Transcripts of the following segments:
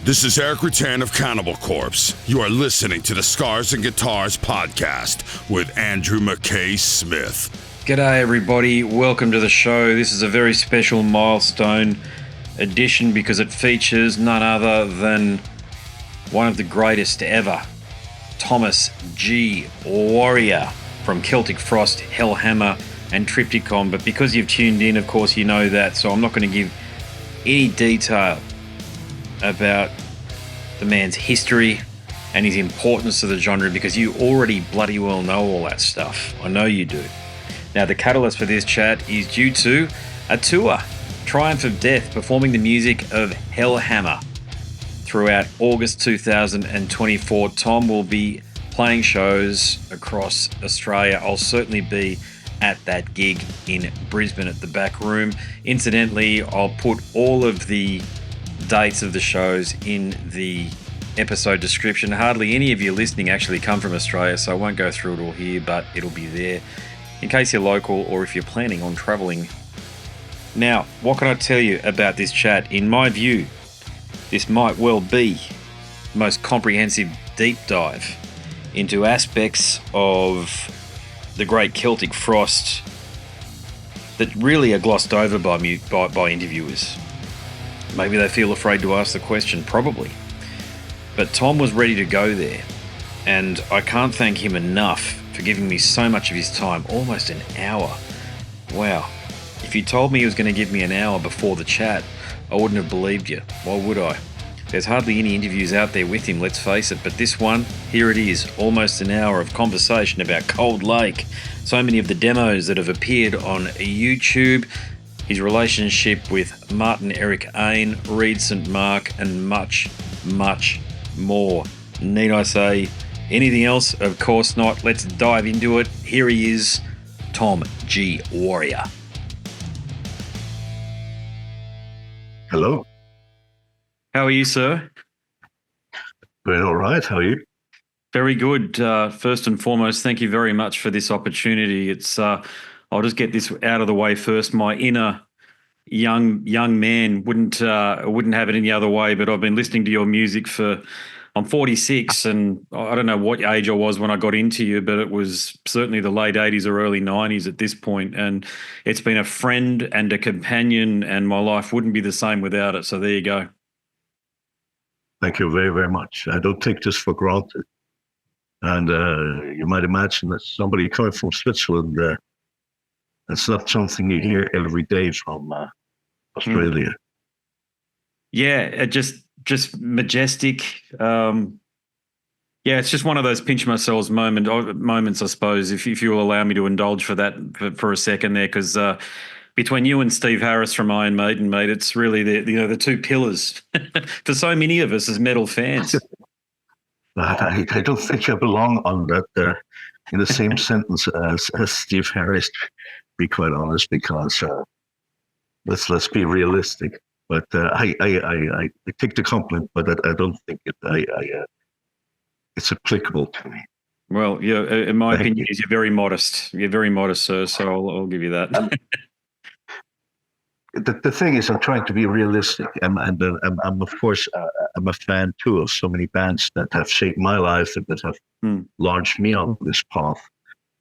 This is Eric Rutan of Cannibal Corpse. You are listening to the Scars and Guitars podcast with Andrew McKay Smith. G'day everybody, welcome to the show. This is a very special milestone edition because it features none other than one of the greatest ever, Thomas G. Warrior from Celtic Frost, Hellhammer and Triptykon. But because you've tuned in, of course you know that, so I'm not going to give any detail about the man's history and his importance to the genre because you already bloody well know all that stuff. I know you do. Now, the catalyst for this chat is due to a tour, Triumph of Death, performing the music of Hellhammer throughout August 2024. Tom will be playing shows across Australia. I'll certainly be at that gig in Brisbane at the Back Room. Incidentally, I'll put all of the dates of the shows in the episode description. Hardly any of you listening actually come from Australia, so I won't go through it all here, but it'll be there in case you're local or if you're planning on traveling. Now, what can I tell you about this chat? In my view, this might well be the most comprehensive deep dive into aspects of the great Celtic Frost that really are glossed over by interviewers. Maybe they feel afraid to ask the question, probably. But Tom was ready to go there, and I can't thank him enough for giving me so much of his time, almost an hour. Wow. If you told me he was going to give me an hour before the chat, I wouldn't have believed you. Why would I? There's hardly any interviews out there with him, let's face it, but this one, here it is, almost an hour of conversation about Cold Lake, so many of the demos that have appeared on YouTube, his relationship with Martin Eric Ain, Reed St. Mark, and much, much more. Need I say anything else? Of course not. Let's dive into it. Here he is, Tom G. Warrior. Hello. How are you, sir? Doing all right. How are you? Very good. First and foremost, thank you very much for this opportunity. It's I'll just get this out of the way first. My inner young man wouldn't have it any other way, but I've been listening to your music I'm 46, and I don't know what age I was when I got into you, but it was certainly the late 80s or early 90s at this point, and it's been a friend and a companion, and my life wouldn't be the same without it. So there you go. Thank you very, very much. I don't take this for granted. And you might imagine that somebody coming from Switzerland, that's not something you hear every day from Australia. Yeah, it just majestic. Yeah, it's just one of those pinch myself moments, I suppose, if you will allow me to indulge for that for a second there, because between you and Steve Harris from Iron Maiden, mate, it's really the two pillars for so many of us as metal fans. I don't think I belong on that in the same sentence as Steve Harris, to be quite honest, because let's be realistic. But I take the compliment, but I don't think it's applicable to me. Well, yeah, in my opinion, you're very modest. You're very modest, sir. So I'll give you that. The thing is, I'm trying to be realistic, and I'm of course I'm a fan too of so many bands that have shaped my life and that have launched me on this path.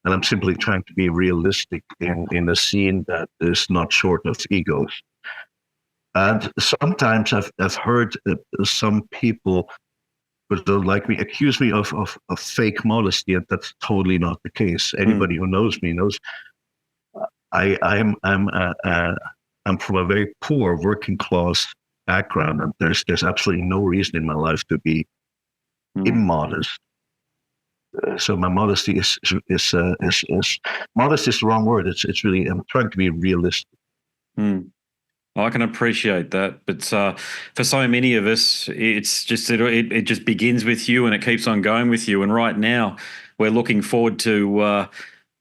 And I'm simply trying to be realistic in a scene that is not short of egos. And sometimes I've heard some people who don't like me accuse me of fake modesty, and that's totally not the case. Anybody who knows me knows I'm from a very poor working class background, and there's absolutely no reason in my life to be immodest. So my modesty is modest is the wrong word. It's really, I'm trying to be realistic. I can appreciate that, but for so many of us, it's just it just begins with you and it keeps on going with you. And right now, we're looking forward to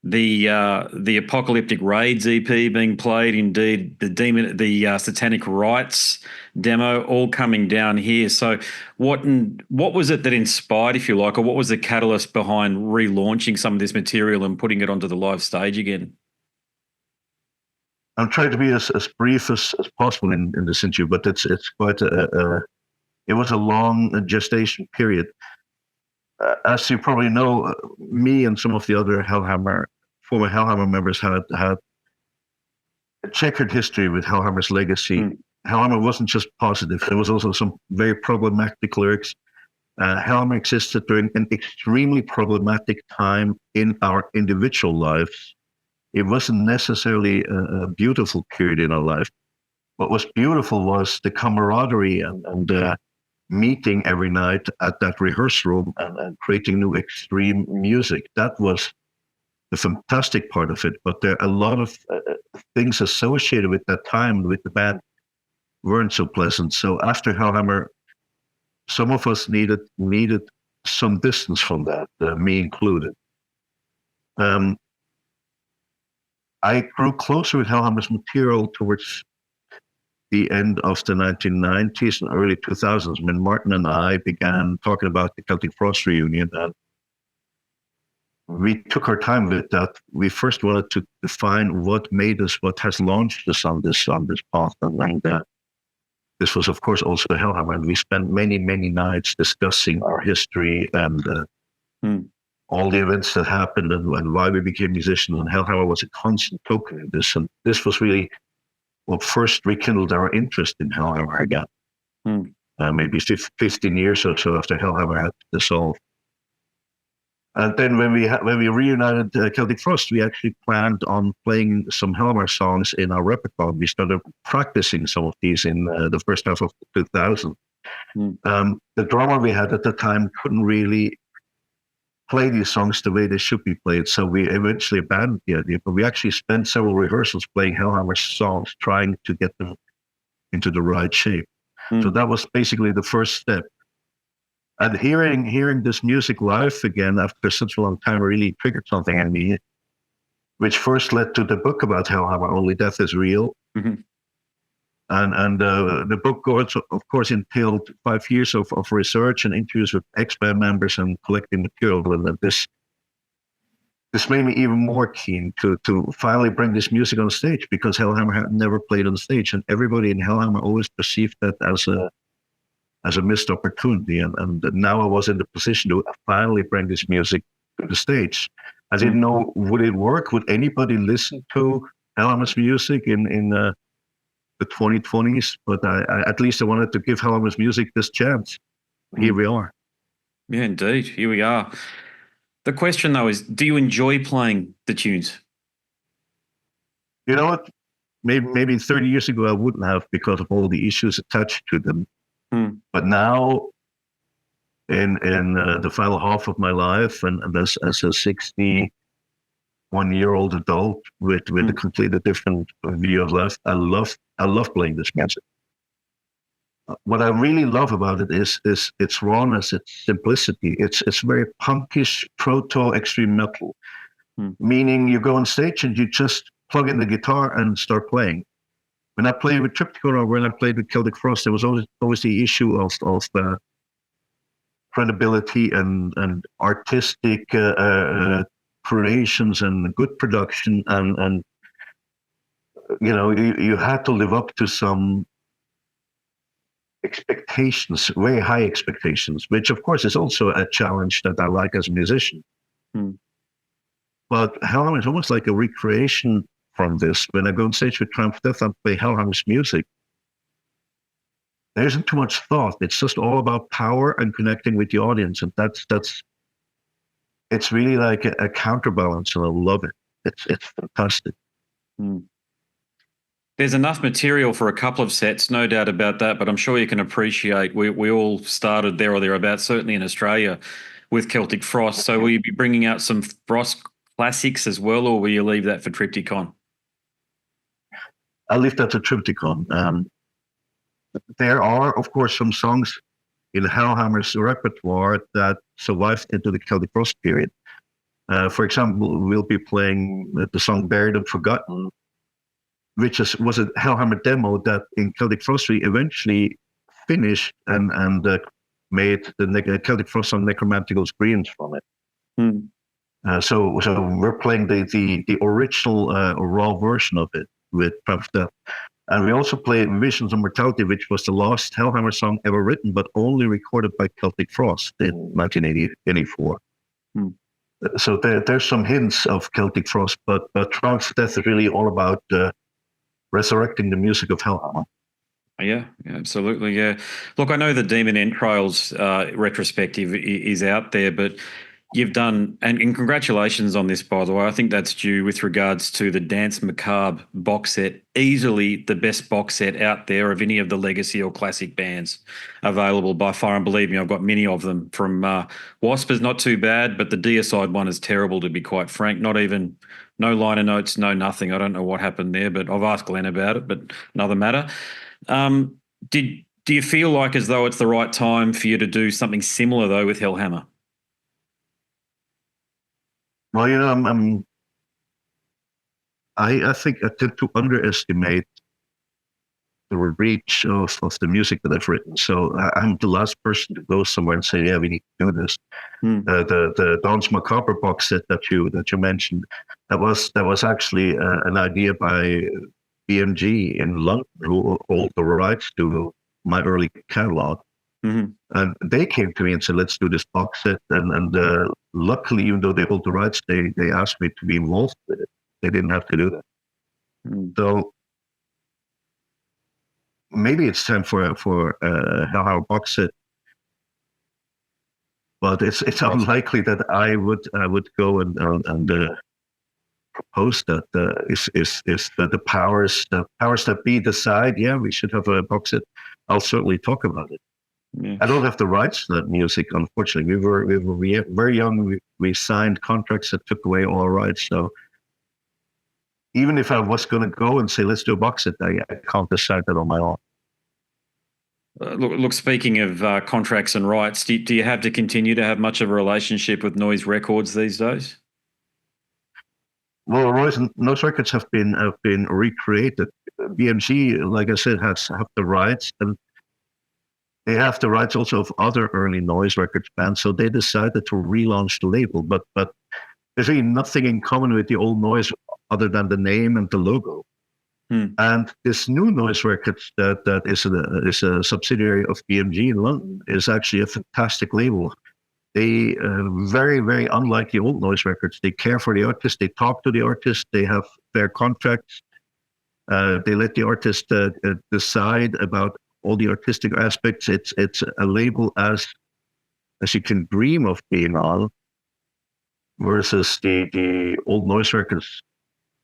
the Apocalyptic Raids EP being played. Indeed, the Satanic Rites demo all coming down here. So, what was it that inspired, if you like, or what was the catalyst behind relaunching some of this material and putting it onto the live stage again? I'm trying to be as brief as possible in this interview, but it's quite a it was a long gestation period. As you probably know, me and some of the other former Hellhammer members had a checkered history with Hellhammer's legacy. Hellhammer wasn't just positive; there was also some very problematic lyrics. Hellhammer existed during an extremely problematic time in our individual lives. It wasn't necessarily a beautiful period in our life. What was beautiful was the camaraderie and meeting every night at that rehearsal room and creating new extreme music. That was the fantastic part of it. But there are a lot of things associated with that time with the band weren't so pleasant. So after Hellhammer, some of us needed some distance from that, me included. I grew closer with Hellhammer's material towards the end of the 1990s and early 2000s, when Martin and I began talking about the Celtic Frost reunion. And we took our time with that. We first wanted to define what has launched us on this path. And this was, of course, also Hellhammer. And we spent many, many nights discussing our history and all the events that happened and why we became musicians. And Hellhammer was a constant token of this. And this was really what first rekindled our interest in Hellhammer again. Maybe 15 years or so after Hellhammer had dissolved. And then when we reunited Celtic Frost, we actually planned on playing some Hellhammer songs in our repertoire. We started practicing some of these in the first half of 2000. The drummer we had at the time couldn't really play these songs the way they should be played, so we eventually abandoned the idea. But we actually spent several rehearsals playing Hellhammer songs, trying to get them into the right shape. So that was basically the first step. And hearing this music live again after such a long time really triggered something in me, which first led to the book about Hellhammer, Only Death is Real. And the book, of course, entailed 5 years of research and interviews with ex-band members and collecting material. And this made me even more keen to finally bring this music on stage, because Hellhammer had never played on stage, and everybody in Hellhammer always perceived that as a missed opportunity. And now I was in the position to finally bring this music to the stage. I didn't know, would it work? Would anybody listen to Hellhammer's music in the 2020s? But at least I wanted to give Hellhammer's music this chance. Here we are. Yeah, indeed. Here we are. The question, though, is, do you enjoy playing the tunes? You know what? Maybe 30 years ago I wouldn't have, because of all the issues attached to them. But now, in the final half of my life, and as a 61-year-old adult with a completely different view of life, I love playing this music. What I really love about it is its rawness, its simplicity. It's very punkish, proto-extreme metal, meaning you go on stage and you just plug in the guitar and start playing. When I played with Triptykon or when I played with Celtic Frost, there was always the issue of credibility and artistic creations and good production, and you had to live up to some expectations, very high expectations, which of course is also a challenge that I like as a musician. But Hellhammer is almost like a recreation from this. When I go on stage with Triumph of Death and play Hellhammer's music, there isn't too much thought. It's just all about power and connecting with the audience, and it's really like a counterbalance, and I love it. It's fantastic. There's enough material for a couple of sets, no doubt about that, but I'm sure you can appreciate we all started there or thereabouts, certainly in Australia, with Celtic Frost. So will you be bringing out some Frost classics as well, or will you leave that for Triptykon? I'll leave that to Triptykon. There are, of course, some songs in Hellhammer's repertoire that survived into the Celtic Frost period. For example, we'll be playing the song Buried and Forgotten, which was a Hellhammer demo that in Celtic Frost we eventually finished and made the Celtic Frost song Necromantical Screams from it. So we're playing the original raw version of it with Triumph of Death. And we also played Visions of Mortality, which was the last Hellhammer song ever written, but only recorded by Celtic Frost in 1984. So there's some hints of Celtic Frost, but Trance Death is really all about resurrecting the music of Hellhammer. Yeah, absolutely. Yeah. Look, I know the Demon Entrails retrospective is out there, but you've done, and congratulations on this, by the way. I think that's due with regards to the Danse Macabre box set, easily the best box set out there of any of the legacy or classic bands available by far. And believe me, I've got many of them. From Wasp is not too bad, but the Deicide one is terrible, to be quite frank. No liner notes, no nothing. I don't know what happened there, but I've asked Glenn about it, but another matter. Do you feel like as though it's the right time for you to do something similar, though, with Hellhammer? Well, you know, I think I tend to underestimate the reach of the music that I've written. So I'm the last person to go somewhere and say, yeah, we need to do this. The Danse Macabre box set that you mentioned, that was actually an idea by BMG in London, who hold the rights to my early catalog. And they came to me and said, let's do this box set. And luckily, even though they hold the rights, they asked me to be involved with it. They didn't have to do that. So maybe it's time for a Hellhammer box set. But it's unlikely that I would go and propose that is the powers that be decide, yeah, we should have a box set. I'll certainly talk about it. Yeah. I don't have the rights to that music, unfortunately. We were very young. We signed contracts that took away all our rights. So even if I was going to go and say, let's do a box set, I can't decide that on my own. Look. Speaking of contracts and rights, do you have to continue to have much of a relationship with Noise Records these days? Well, Noise Records have been recreated. BMG, like I said, have the rights, and they have the rights also of other early Noise Records bands. So they decided to relaunch the label, but there's really nothing in common with the old Noise other than the name and the logo. And this new Noise Records that is a subsidiary of BMG in London is actually a fantastic label. They very, very unlike the old Noise Records. They care for the artist. They talk to the artist. They have fair contracts. They let the artist decide about all the artistic aspects. It's a label as you can dream of being on, versus the old Noise Records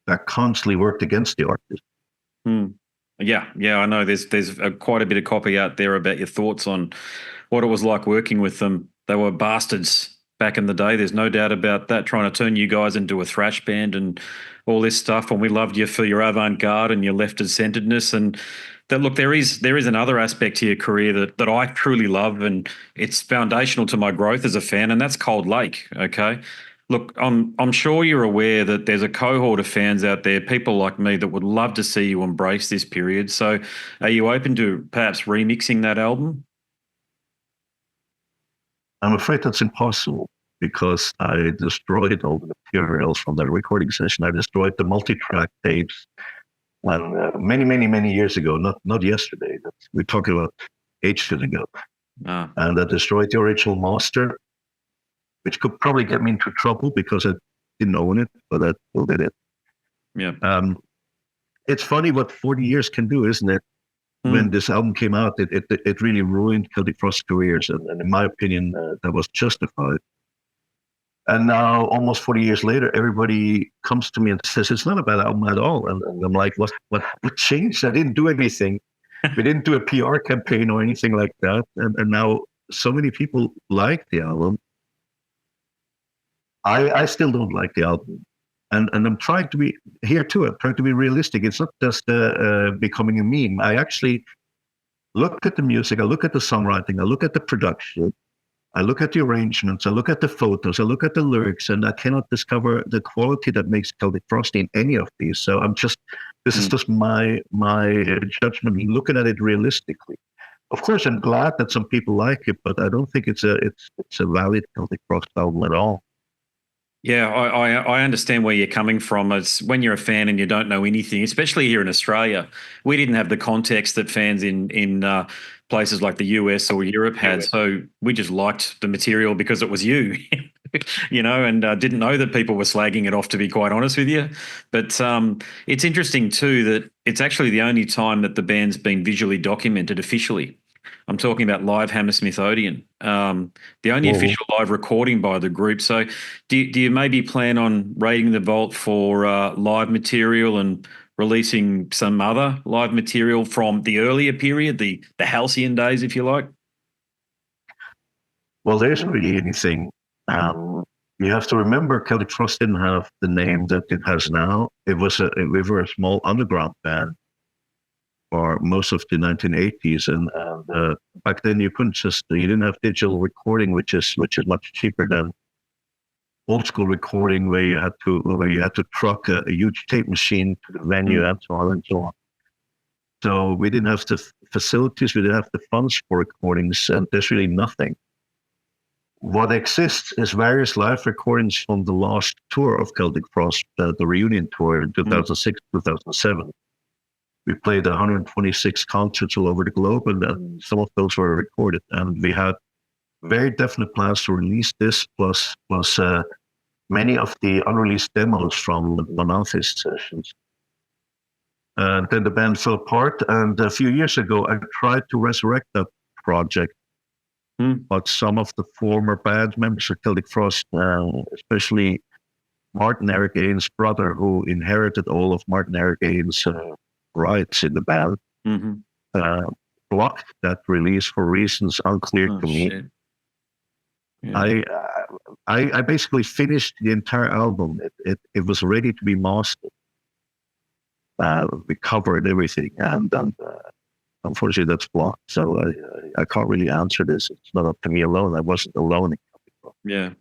that constantly worked against the artist. Yeah, I know. There's quite a bit of copy out there about your thoughts on what it was like working with them. They were bastards back in the day. There's no doubt about that, trying to turn you guys into a thrash band and all this stuff. And we loved you for your avant-garde and your left-of-centeredness. And that, look, there is another aspect to your career that I truly love, and it's foundational to my growth as a fan, and that's Cold Lake, okay? Look, I'm sure you're aware that there's a cohort of fans out there, people like me, that would love to see you embrace this period. So are you open to perhaps remixing that album? I'm afraid that's impossible, because I destroyed all the materials from that recording session. I destroyed the multi-track tapes when many years ago, not yesterday. We're talking about ages ago. And I destroyed the original master, which could probably get me into trouble because I didn't own it, but I still did it. Yeah. It's funny what 40 years can do, isn't it? When this album came out, it really ruined Celtic Frost's careers, and in my opinion, that was justified. And now, almost 40 years later, everybody comes to me and says it's not a bad album at all, and I'm like, what changed? I didn't do anything. We didn't do a PR campaign or anything like that, and now so many people like the album. I still don't like the album. And I'm trying to be here too. I'm trying to be realistic. It's not just becoming a meme. I actually look at the music. I look at the songwriting. I look at the production. I look at the arrangements. I look at the photos. I look at the lyrics, and I cannot discover the quality that makes Celtic Frost in any of these. So this is just my judgment, looking at it realistically. Of course, I'm glad that some people like it, but I don't think it's a valid Celtic Frost album at all. Yeah, I understand where you're coming from. It's when you're a fan and you don't know anything, especially here in Australia. We didn't have the context that fans in places like the US or Europe had, so we just liked the material because it was you, and didn't know that people were slagging it off. To be quite honest with you, but it's interesting too that it's actually the only time that the band's been visually documented officially. I'm talking about live Hammersmith Odeon, the only Whoa. official live recording by the group. So, do you maybe plan on raiding the vault for live material and releasing some other live material from the earlier period, the halcyon days, if you like? Well, there isn't really anything. You have to remember, Celtic Frost didn't have the name that it has now. We were a small underground band for most of the 1980s, and back then you didn't have digital recording, which is much cheaper than old school recording, where you had to truck a huge tape machine to the venue and so on and so on. So we didn't have the facilities, we didn't have the funds for recordings, and there's really nothing. What exists is various live recordings from the last tour of Celtic Frost, the reunion tour in 2006, 2007. We played 126 concerts all over the globe, and some of those were recorded. And we had very definite plans to release this, plus many of the unreleased demos from the Monotheist sessions. And then the band fell apart. And a few years ago, I tried to resurrect that project. But some of the former band members of Celtic Frost, especially Martin Eric Ain's brother, who inherited all of Martin Eric Ain's rights in the band, blocked that release for reasons unclear to me. Yeah. I basically finished the entire album. It was ready to be mastered. We covered everything, and unfortunately that's blocked. So I can't really answer this. It's not up to me alone. I wasn't alone. Yeah.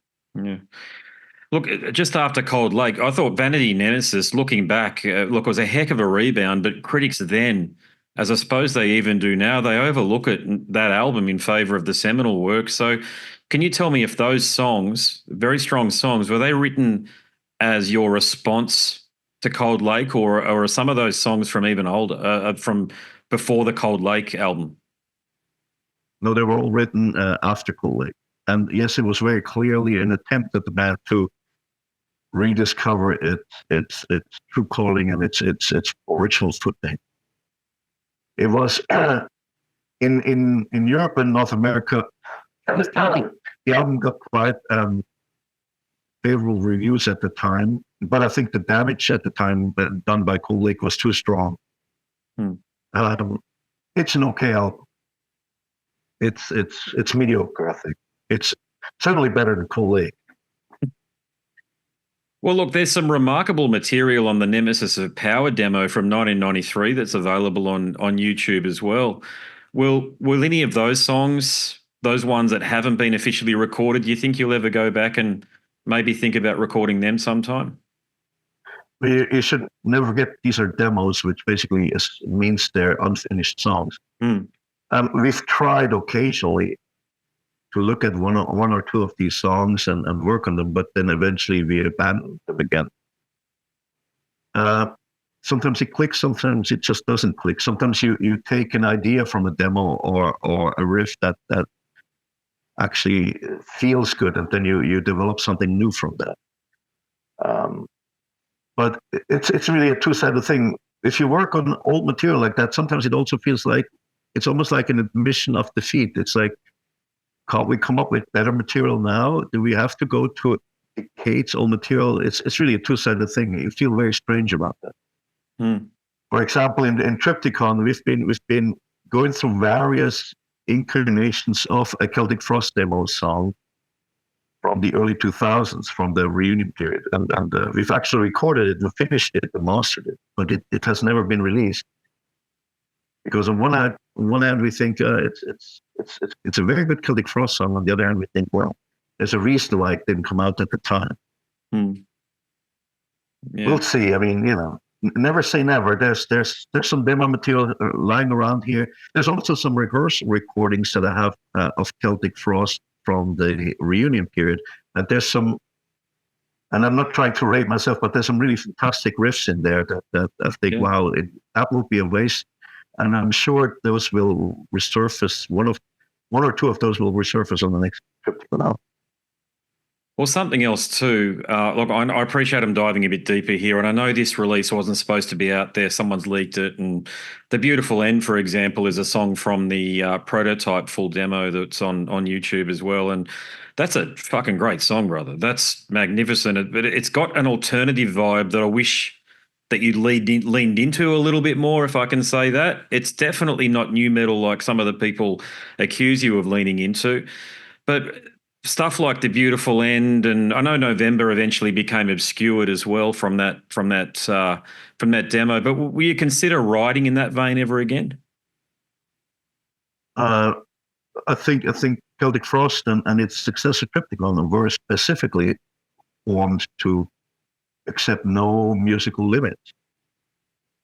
Look, just after Cold Lake, I thought Vanity Nemesis, looking back, was a heck of a rebound, but critics then, as I suppose they even do now, they overlook that album in favour of the seminal work. So can you tell me if those songs, very strong songs, were they written as your response to Cold Lake, or are some of those songs from even older, from before the Cold Lake album? No, they were all written after Cold Lake. And yes, it was very clearly an attempt at the band to rediscover its true calling and its original footing. It was in Europe and North America. The album got quite favorable reviews at the time, but I think the damage at the time done by Cold Lake was too strong. It's an okay album. It's mediocre, I think. It's certainly better than Cold Lake. Well, look, there's some remarkable material on the Nemesis of Power demo from 1993 that's available on YouTube as well. Will any of those songs, those ones that haven't been officially recorded, do you think you'll ever go back and maybe think about recording them sometime? You should never forget these are demos, which basically means they're unfinished songs. We've tried occasionally to look at one or two of these songs and work on them, but then eventually we abandon them again. Sometimes it clicks, sometimes it just doesn't click. Sometimes you take an idea from a demo or a riff that actually feels good, and then you develop something new from that. But it's really a two-sided thing. If you work on old material like that, sometimes it also feels like it's almost like an admission of defeat. It's like, can't we come up with better material now? Do we have to go to decades old material? It's really a two-sided thing. You feel very strange about that. For example, in Triptykon, we've been going through various incarnations of a Celtic Frost demo song from the early 2000s, from the reunion period, and we've actually recorded it and finished it and mastered it, but it has never been released. Because on one hand we think it's a very good Celtic Frost song. On the other hand, we think, well, there's a reason why it didn't come out at the time. Yeah. We'll see. I mean, never say never. There's some demo material lying around here. There's also some rehearsal recordings that I have of Celtic Frost from the reunion period, and there's some And I'm not trying to rate myself, but there's some really fantastic riffs in there that I think, wow, that would be a waste. And I'm sure those will resurface. One or two of those will resurface on the next Triptykon album. Well, something else too. Look, I appreciate them diving a bit deeper here, and I know this release wasn't supposed to be out there. Someone's leaked it, and "The Beautiful End," for example, is a song from the Prototype full demo that's on YouTube as well, and that's a fucking great song, brother. That's magnificent, but it's got an alternative vibe that I wish that you leaned into a little bit more, if I can say that. It's definitely not new metal like some of the people accuse you of leaning into, but stuff like "The Beautiful End," and I know "November" eventually became obscured as well from that demo. But will you consider writing in that vein ever again? I think Celtic Frost and its successor Triptykon were specifically formed to accept no musical limits.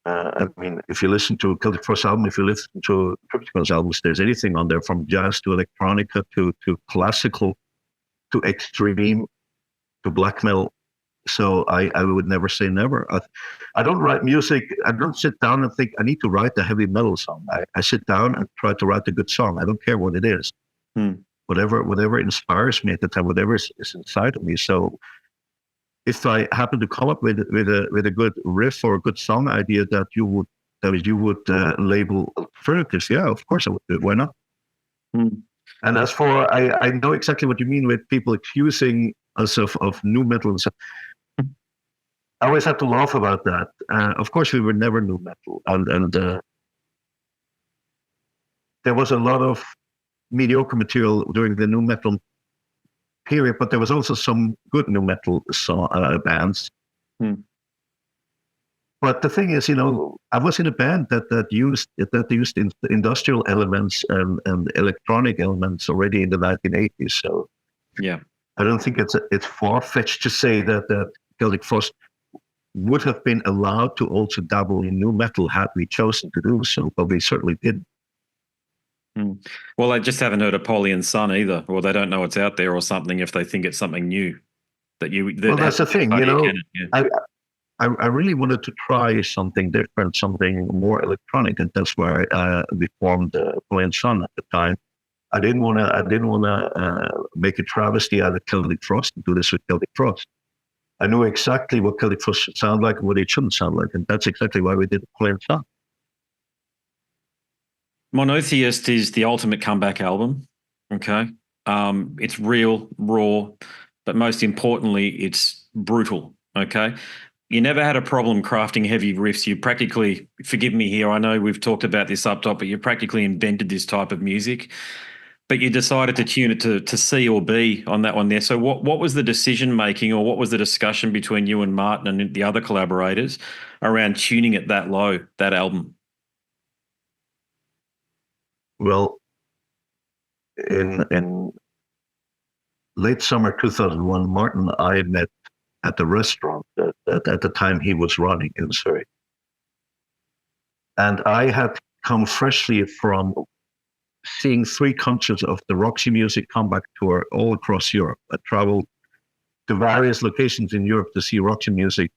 I mean, if you listen to Celtic Frost album, if you listen to Triptykon's albums, there's anything on there from jazz to electronica to classical to extreme to black metal. So I would never say never. I don't write music. I don't sit down and think I need to write a heavy metal song. I sit down and try to write a good song. I don't care what it is. Whatever inspires me at the time, whatever is inside of me. So if I happen to come up with a good riff or a good song idea that you would label alternative, yeah, of course I would do it. Why not? And as for, I know exactly what you mean with people accusing us of new metal and stuff. I always have to laugh about that. Of course, we were never new metal, and there was a lot of mediocre material during the new metal period, but there was also some good new metal bands. But the thing is, I was in a band that used industrial elements and electronic elements already in the 1980s. So yeah, I don't think it's far-fetched to say that Celtic Frost would have been allowed to also dabble in new metal had we chosen to do so, but we certainly didn't. Well, they just haven't heard Apollyon Sun either, or they don't know it's out there or something if they think it's something new. Well, that's the thing, I really wanted to try something different, something more electronic, and that's why we formed Apollyon Sun at the time. I didn't want to make a travesty out of Celtic Frost and do this with Celtic Frost. I knew exactly what Celtic Frost should sound like and what it shouldn't sound like, and that's exactly why we did Apollyon Sun. Monotheist is the ultimate comeback album. Okay, it's real, raw, but most importantly, it's brutal. Okay. You never had a problem crafting heavy riffs. You practically, forgive me here, I know we've talked about this up top, but you practically invented this type of music. But you decided to tune it to C or B on that one there. So what was the decision making, or what was the discussion between you and Martin and the other collaborators around tuning it that low, that album? Well, in late summer 2001, Martin and I met at the restaurant that at the time he was running in Surrey. And I had come freshly from seeing 3 concerts of the Roxy Music comeback tour all across Europe. I traveled to various locations in Europe to see Roxy Music,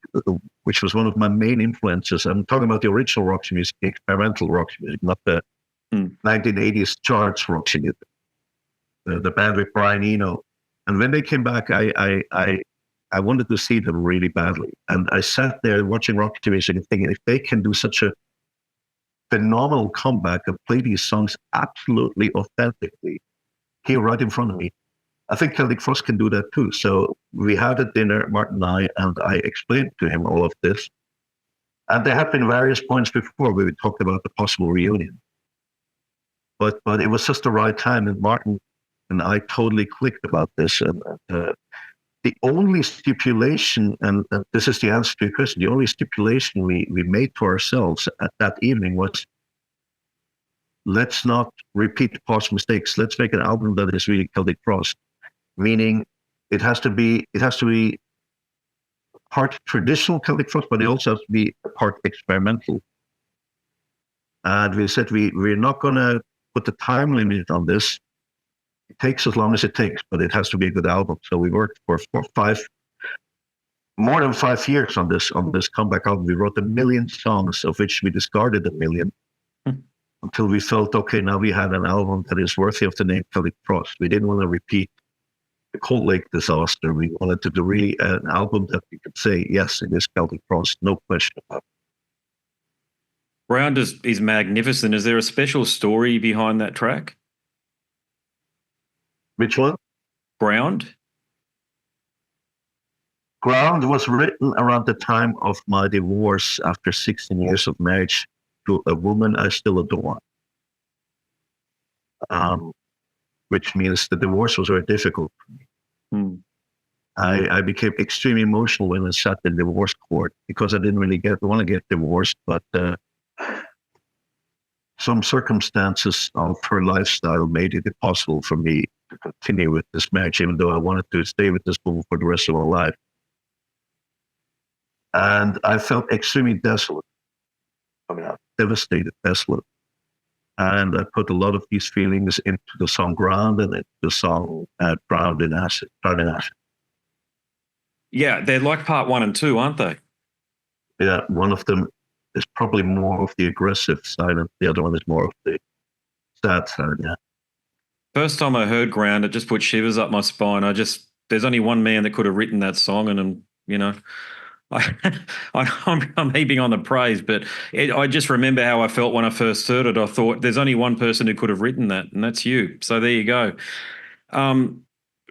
which was one of my main influences. I'm talking about the original Roxy Music, the experimental Roxy Music, not the 1980s charts Roxy Music, the band with Brian Eno. And when they came back, I wanted to see them really badly. And I sat there watching Roxy Music and thinking, if they can do such a phenomenal comeback and play these songs absolutely authentically here right in front of me, I think Celtic Frost can do that too. So we had a dinner, Martin and I explained to him all of this. And there have been various points before where we talked about the possible reunion. But it was just the right time, and Martin and I totally clicked about this. And the only stipulation, and this is the answer to your question, the only stipulation we made to ourselves at that evening was, let's not repeat past mistakes. Let's make an album that is really Celtic Frost. Meaning it has to be part traditional Celtic Frost, but it also has to be part experimental. And we said we're not going to put the time limit on this. It takes as long as it takes, but it has to be a good album. So we worked for 5 more than 5 years on this comeback album. We wrote 1 million songs, of which we discarded 1 million until we felt, okay, now we had an album that is worthy of the name Celtic Frost. We didn't want to repeat the Cold Lake disaster. We wanted to do really an album that we could say, yes, it is Celtic Frost, no question about it. Ground is magnificent. Is there a special story behind that track? Which one? Ground? Ground was written around the time of my divorce after 16 years of marriage to a woman I still adore. Which means the divorce was very difficult for me. I became extremely emotional when I sat in the divorce court because I didn't really want to get divorced, but some circumstances of her lifestyle made it impossible for me to continue with this marriage, even though I wanted to stay with this woman for the rest of my life. And I felt extremely desolate, devastated, desolate. And I put a lot of these feelings into the song Ground and into the song Drowned in Acid. Yeah, they're like part 1 and 2, aren't they? Yeah, one of them is probably more of the aggressive side, and the other one is more of the sad side, yeah. First time I heard Ground, it just put shivers up my spine. There's only one man that could have written that song, and I'm heaping on the praise, but I just remember how I felt when I first heard it. I thought there's only one person who could have written that, and that's you. So there you go.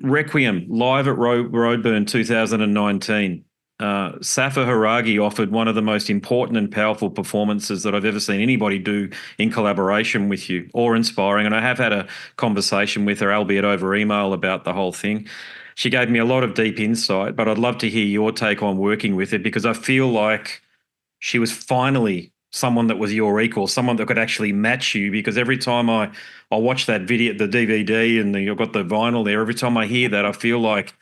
Requiem, live at Roadburn 2019. Sappa Haragi offered one of the most important and powerful performances that I've ever seen anybody do in collaboration with you, or inspiring. And I have had a conversation with her, albeit over email, about the whole thing. She gave me a lot of deep insight, but I'd love to hear your take on working with it, because I feel like she was finally someone that was your equal, someone that could actually match you, because every time I watch that video, the DVD, and you've got the vinyl there, every time I hear that, I feel like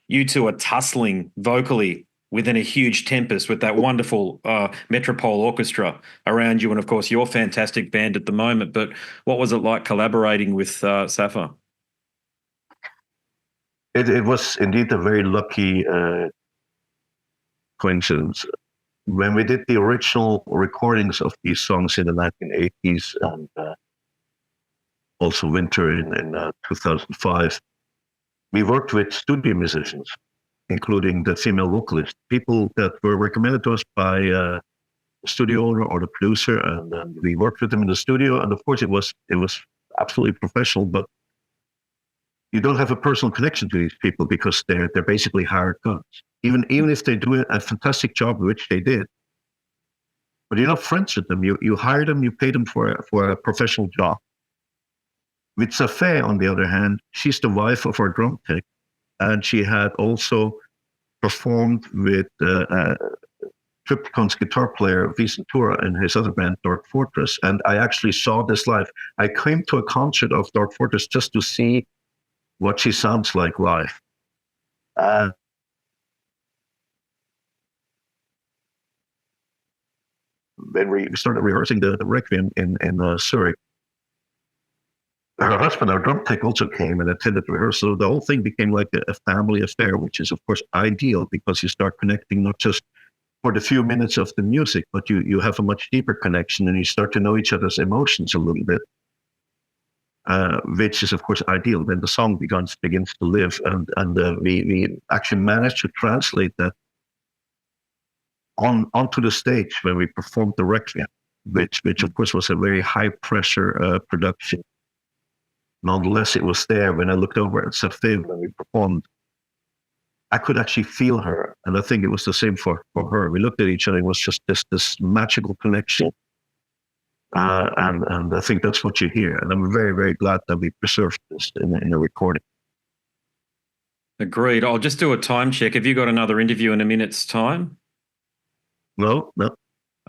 you two are tussling vocally within a huge tempest with that wonderful Metropole Orchestra around you, and of course your fantastic band at the moment. But what was it like collaborating with Sappa? It was indeed a very lucky coincidence. When we did the original recordings of these songs in the 1980s and also winter in 2005, we worked with studio musicians, including the female vocalist, people that were recommended to us by the studio owner or the producer, and we worked with them in the studio. And of course, it was absolutely professional, but you don't have a personal connection to these people because they're basically hired guns. Even if they do a fantastic job, which they did, but you're not friends with them. You hire them, you pay them for a professional job. With Sappa, on the other hand, she's the wife of our drum tech, and she had also performed with Triptykon's guitar player Vicentura and his other band Dark Fortress. And I actually saw this live. I came to a concert of Dark Fortress just to see what she sounds like live. When we started rehearsing the Requiem in Zurich, her husband, our drum tech, also came and attended the rehearsal. The whole thing became like a family affair, which is, of course, ideal because you start connecting not just for the few minutes of the music, but you have a much deeper connection and you start to know each other's emotions a little bit, which is, of course, ideal. Then the song begins to live, and we actually managed to translate that onto the stage when we performed the Requiem, which of course was a very high pressure production. Nonetheless, it was there. When I looked over at Sappa when we performed, I could actually feel her, and I think it was the same for her. We looked at each other; it was just this magical connection, and I think that's what you hear. And I'm very, very glad that we preserved this in a recording. Agreed. I'll just do a time check. Have you got another interview in a minute's time? No.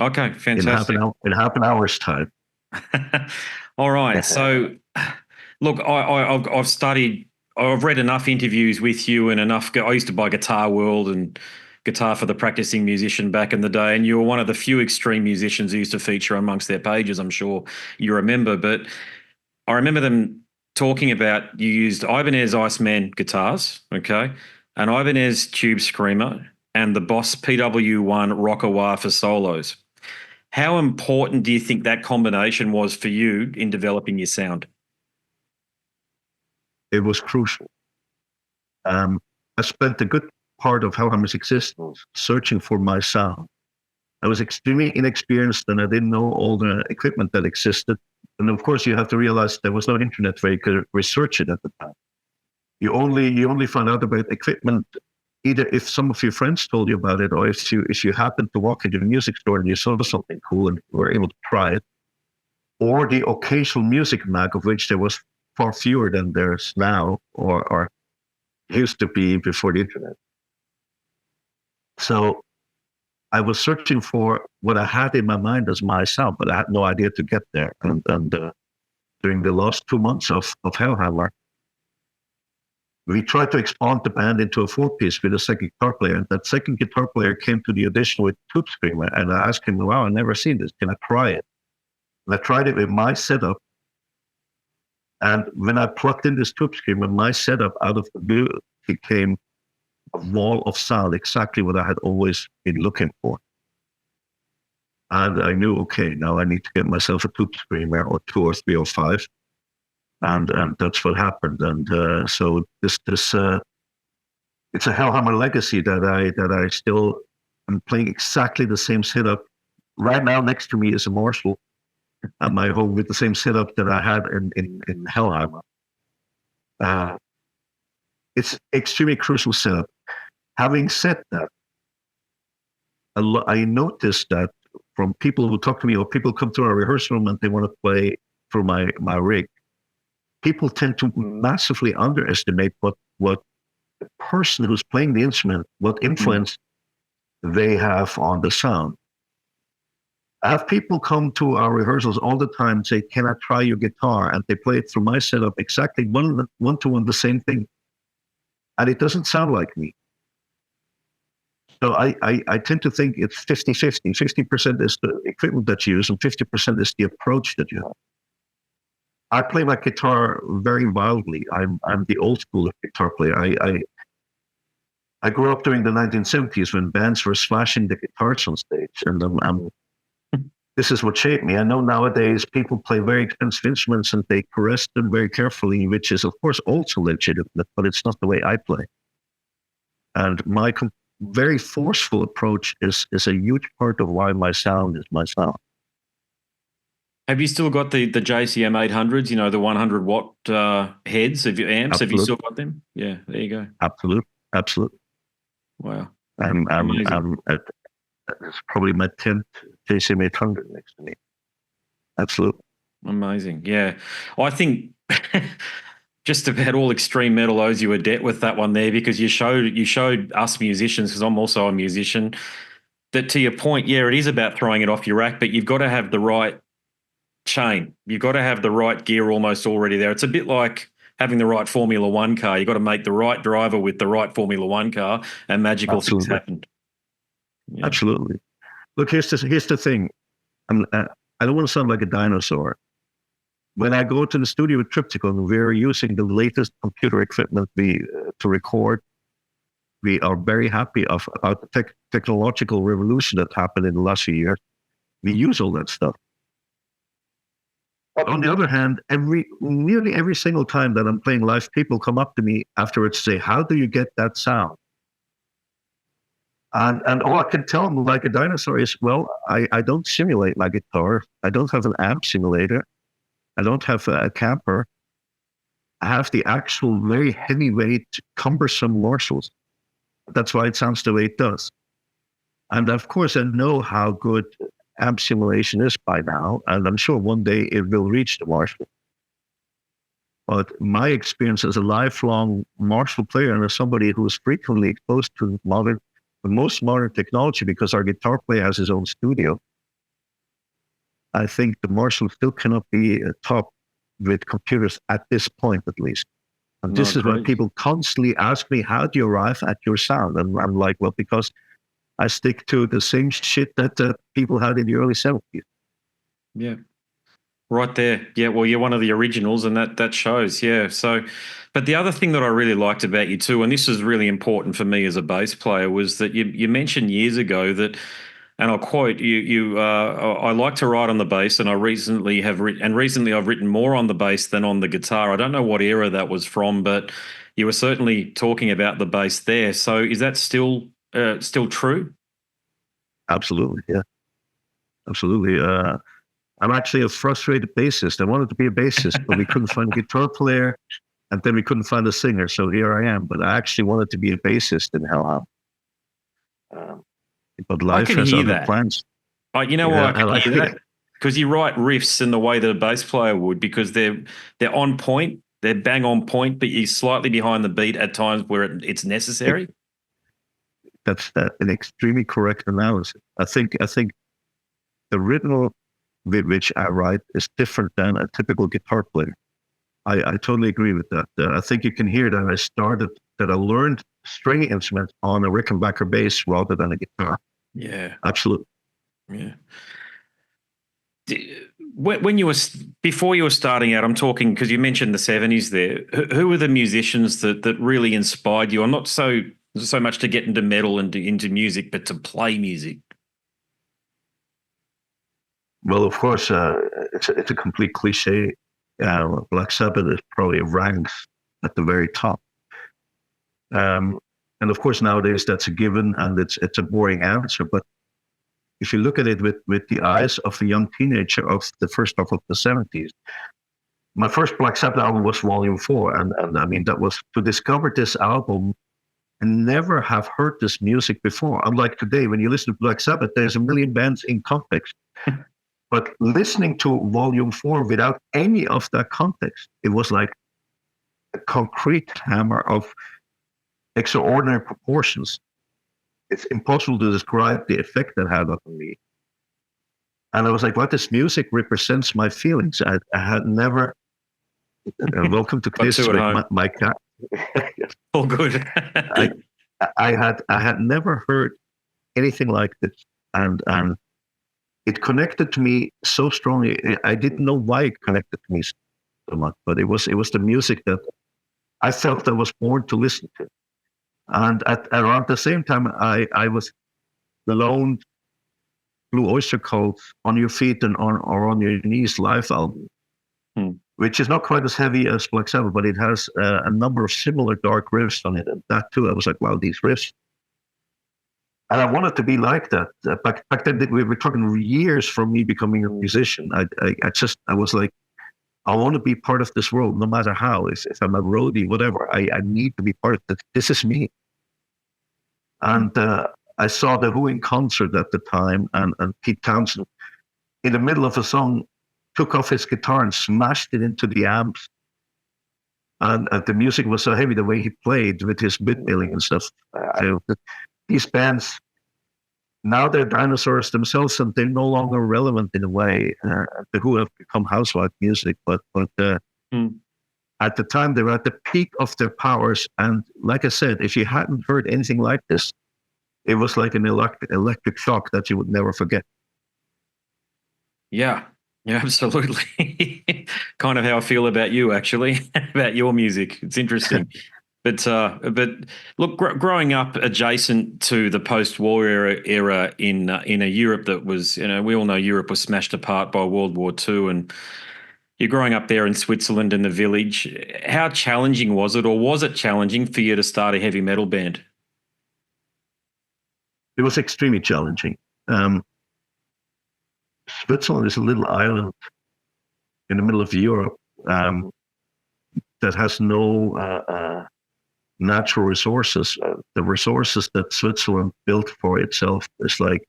Okay, fantastic. In half an hour's time. All right. So, look, I've read enough interviews with you and enough. I used to buy Guitar World and Guitar for the Practicing Musician back in the day, and you were one of the few extreme musicians who used to feature amongst their pages. I'm sure you remember, but I remember them talking about you used Ibanez Iceman guitars, okay, an Ibanez Tube Screamer, and the Boss PW1 Rockawar for solos. How important do you think that combination was for you in developing your sound? It was crucial. I spent a good part of Hellhammer's existence searching for my sound. I was extremely inexperienced and I didn't know all the equipment that existed. And of course, you have to realize there was no internet where you could research it at the time. You only find out about equipment either if some of your friends told you about it, or if you happened to walk into a music store and you saw something cool and were able to try it, or the occasional music mag, of which there was far fewer than there's now, or used to be before the internet. So I was searching for what I had in my mind as my sound, but I had no idea to get there. And during the last 2 months of Hellhammer, we tried to expand the band into a 4-piece with a second guitar player. And that second guitar player came to the audition with Tube Screamer. And I asked him, wow, I've never seen this. Can I try it? And I tried it with my setup. And when I plugged in this Tube Screamer, my setup out of the blue became a wall of sound, exactly what I had always been looking for. And I knew, okay, now I need to get myself a Tube Screamer or 2 or 3 or 5. And that's what happened. And so this it's a Hellhammer legacy that I still am playing exactly the same setup. Right now, next to me is a Marshall at my home with the same setup that I had in Hellhammer. It's extremely crucial setup. Having said that, I noticed that from people who talk to me or people come to our rehearsal room and they want to play through my rig, people tend to massively underestimate what the person who's playing the instrument, what influence they have on the sound. I have people come to our rehearsals all the time and say, can I try your guitar? And they play it through my setup, exactly one to one, the same thing. And it doesn't sound like me. So I tend to think it's 50-50. 50% is the equipment that you use and 50% is the approach that you have. I play my guitar very wildly. I'm the old school guitar player. I grew up during the 1970s when bands were slashing the guitars on stage, and this is what shaped me. I know nowadays people play very expensive instruments and they caress them very carefully, which is of course also legitimate, but it's not the way I play. And my very forceful approach is a huge part of why my sound is my sound. Have you still got the JCM 800s, the 100 watt heads of your amps? Absolutely. Have you still got them? Yeah, there you go. Absolutely. Wow. It's probably my 10th JCM 800 next to me. Absolutely. Amazing. Yeah. I think just about all extreme metal owes you a debt with that one there, because you showed us musicians, because I'm also a musician, that to your point, yeah, it is about throwing it off your rack, but you've got to have the right chain. You've got to have the right gear almost already there. It's a bit like having the right Formula One car. You've got to make the right driver with the right Formula One car, and magical things happened. Yeah. Absolutely. Look, here's the thing. I don't want to sound like a dinosaur. When I go to the studio with Triptykon, we're using the latest computer equipment to record. We are very happy about the technological revolution that happened in the last few years. We use all that stuff. But on the other hand, nearly every single time that I'm playing live, people come up to me afterwards and say, how do you get that sound? And all I can tell them, like a dinosaur, is, well, I don't simulate my guitar. I don't have an amp simulator. I don't have a camper. I have the actual very heavyweight, cumbersome Marshalls. That's why it sounds the way it does. And of course, I know how good amp simulation is by now, and I'm sure one day it will reach the Marshall. But my experience as a lifelong Marshall player and as somebody who is frequently exposed to the most modern technology, because our guitar player has his own studio, I think the Marshall still cannot be top with computers at this point, at least. And this is why people constantly ask me, how do you arrive at your sound? And I'm like, well, because I stick to the same shit that people had in the early 70s. Yeah. Right there. Yeah, well, you're one of the originals, and that shows. Yeah. So, but the other thing that I really liked about you too, and this is really important for me as a bass player, was that you mentioned years ago that, and I'll quote you. I like to write on the bass, and I recently have recently I've written more on the bass than on the guitar. I don't know what era that was from, but you were certainly talking about the bass there. So, is that still true? Absolutely, yeah, absolutely. I'm actually a frustrated bassist. I wanted to be a bassist, but we couldn't find a guitar player, and then we couldn't find a singer. So here I am. But I actually wanted to be a bassist in Hellhammer. But I life can has hear other that. plans. You know why I can hear that? Because you write riffs in the way that a bass player would, because they're on point, they're bang on point, but you're slightly behind the beat at times where it's necessary. That's an extremely correct analysis. I think the rhythm with which I write is different than a typical guitar player. I totally agree with that. I think you can hear that I learned string instruments on a Rickenbacker bass rather than a guitar. Yeah, absolutely. Yeah. When you were before you were starting out, I'm talking because you mentioned the 70s there. Who were the musicians that really inspired you? I'm not so much to get into metal and into music, but to play music. Well, of course, it's a complete cliche. Black Sabbath is probably ranks at the very top. And of course, nowadays that's a given, and it's a boring answer. But if you look at it with the eyes of a young teenager of the first half of the 70s, my first Black Sabbath album was Volume 4. And I mean, that was to discover this album and never have heard this music before. Unlike today, when you listen to Black Sabbath, there's a million bands in context. But listening to Volume 4 without any of that context, it was like a concrete hammer of extraordinary proportions. It's impossible to describe the effect that had on me. And I was like, what, this music represents my feelings. I had never, welcome to Chris, my cat. Oh, good. I had never heard anything like this. And it connected to me so strongly. I didn't know why it connected to me so much, but it was the music that I felt I was born to listen to. And around the same time, I was the lone Blue Oyster Cult On Your Feet and On Your Knees live album, which is not quite as heavy as Black Sabbath, but it has a number of similar dark riffs on it. And that too, I was like, wow, these riffs. And I wanted to be like that. Back then, we were talking years from me becoming a musician. I was like, I want to be part of this world, no matter how. If I'm a roadie, whatever, I need to be part of it. This is me. And I saw the Who in concert at the time, and Pete Townsend, in the middle of a song, took off his guitar and smashed it into the amps. And the music was so heavy, the way he played with his bit milling and stuff. These bands, now they're dinosaurs themselves, and they're no longer relevant in a way. The Who have become housewife music, but at the time they were at the peak of their powers. And like I said, if you hadn't heard anything like this, it was like an electric shock that you would never forget. Yeah, absolutely. Kind of how I feel about you, actually, about your music. It's interesting. But look, growing up adjacent to the post-war era in a Europe that was, we all know Europe was smashed apart by World War II, and you're growing up there in Switzerland in the village. How challenging was it, or was it challenging for you to start a heavy metal band? It was extremely challenging. Switzerland is a little island in the middle of Europe that has no natural resources. The resources that Switzerland built for itself is like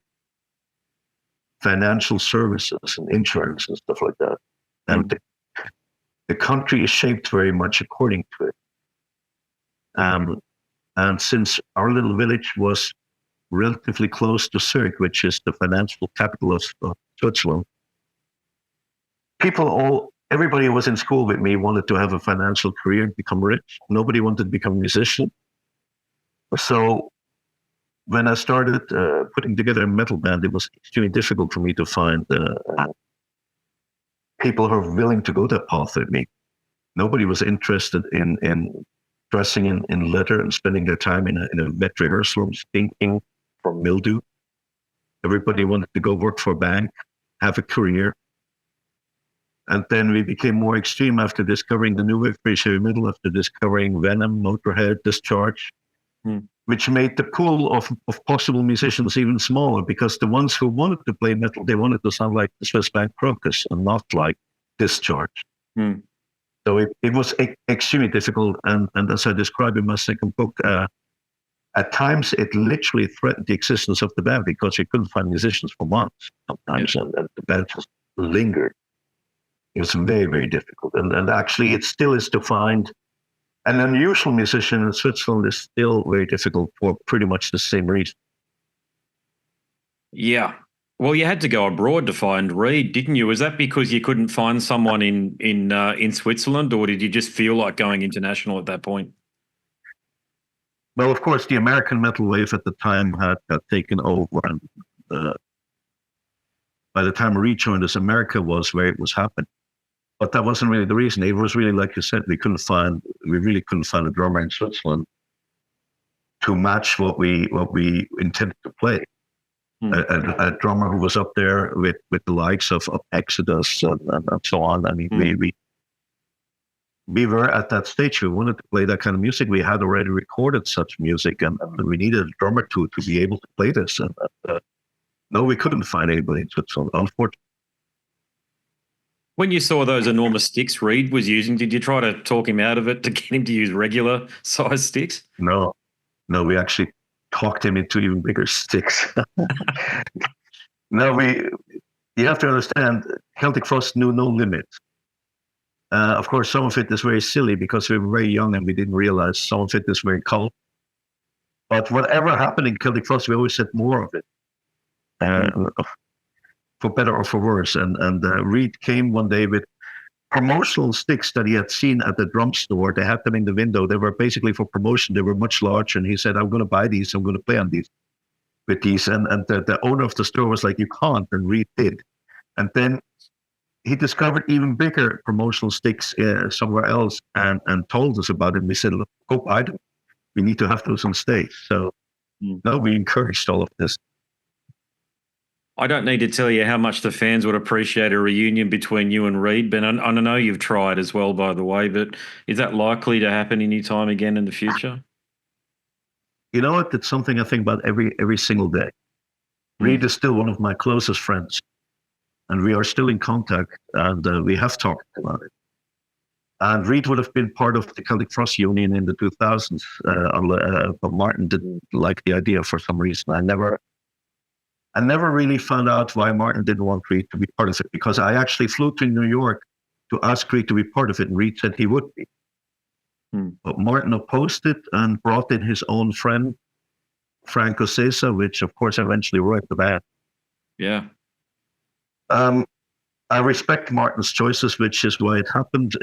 financial services and insurance and stuff like that. And the country is shaped very much according to it. And since our little village was relatively close to Zurich, which is the financial capital of Switzerland, everybody who was in school with me wanted to have a financial career and become rich. Nobody wanted to become a musician. So when I started putting together a metal band, it was extremely difficult for me to find people who are willing to go that path with me. Nobody was interested in dressing in leather and spending their time in a vet rehearsal room stinking from mildew. Everybody wanted to go work for a bank, have a career. And then we became more extreme after discovering the new wave British heavy metal, after discovering Venom, Motorhead, Discharge, which made the pool of possible musicians even smaller, because the ones who wanted to play metal, they wanted to sound like the Swiss Bank Crocus and not like Discharge. So it was extremely difficult. And as I describe in my second book, at times it literally threatened the existence of the band, because you couldn't find musicians for months sometimes, and the band just lingered. It was very, very difficult. And actually, it still is to find an unusual musician in Switzerland is still very difficult for pretty much the same reason. Yeah. Well, you had to go abroad to find Reed, didn't you? Was that because you couldn't find someone in Switzerland, or did you just feel like going international at that point? Well, of course, the American metal wave at the time had taken over. And by the time Reed joined us, America was where it was happening. But that wasn't really the reason. It was really, like you said, we really couldn't find a drummer in Switzerland to match what we intended to play. A drummer who was up there with the likes of Exodus and so on. I mean, we were at that stage. We wanted to play that kind of music. We had already recorded such music, and we needed a drummer to be able to play this. And no, we couldn't find anybody in Switzerland, unfortunately. When you saw those enormous sticks Reed was using, did you try to talk him out of it to get him to use regular size sticks? No, we actually talked him into even bigger sticks. No, you have to understand, Celtic Frost knew no limits. Of course, some of it is very silly because we were very young and we didn't realize. Some of it is very cold. But whatever happened in Celtic Frost, we always had more of it. For better or for worse. And Reed came one day with promotional sticks that he had seen at the drum store. They had them in the window. They were basically for promotion. They were much larger. And he said, I'm going to buy these. I'm going to play on these with these. And the owner of the store was like, you can't. And Reed did. And then he discovered even bigger promotional sticks somewhere else and told us about it. And we said, look, go buy them. We need to have those on stage. So no, we encouraged all of this. I don't need to tell you how much the fans would appreciate a reunion between you and Reed, but I know you've tried as well, by the way, but is that likely to happen any time again in the future? You know what? It's something I think about every single day. Reed is still one of my closest friends, and we are still in contact, and we have talked about it. And Reed would have been part of the Celtic Frost Union in the 2000s, but Martin didn't like the idea for some reason. I never really found out why Martin didn't want Reed to be part of it, because I actually flew to New York to ask Reed to be part of it, and Reed said he would be. But Martin opposed it and brought in his own friend, Franco Sesa, which of course eventually wrote the band. Yeah. I respect Martin's choices, which is why it happened.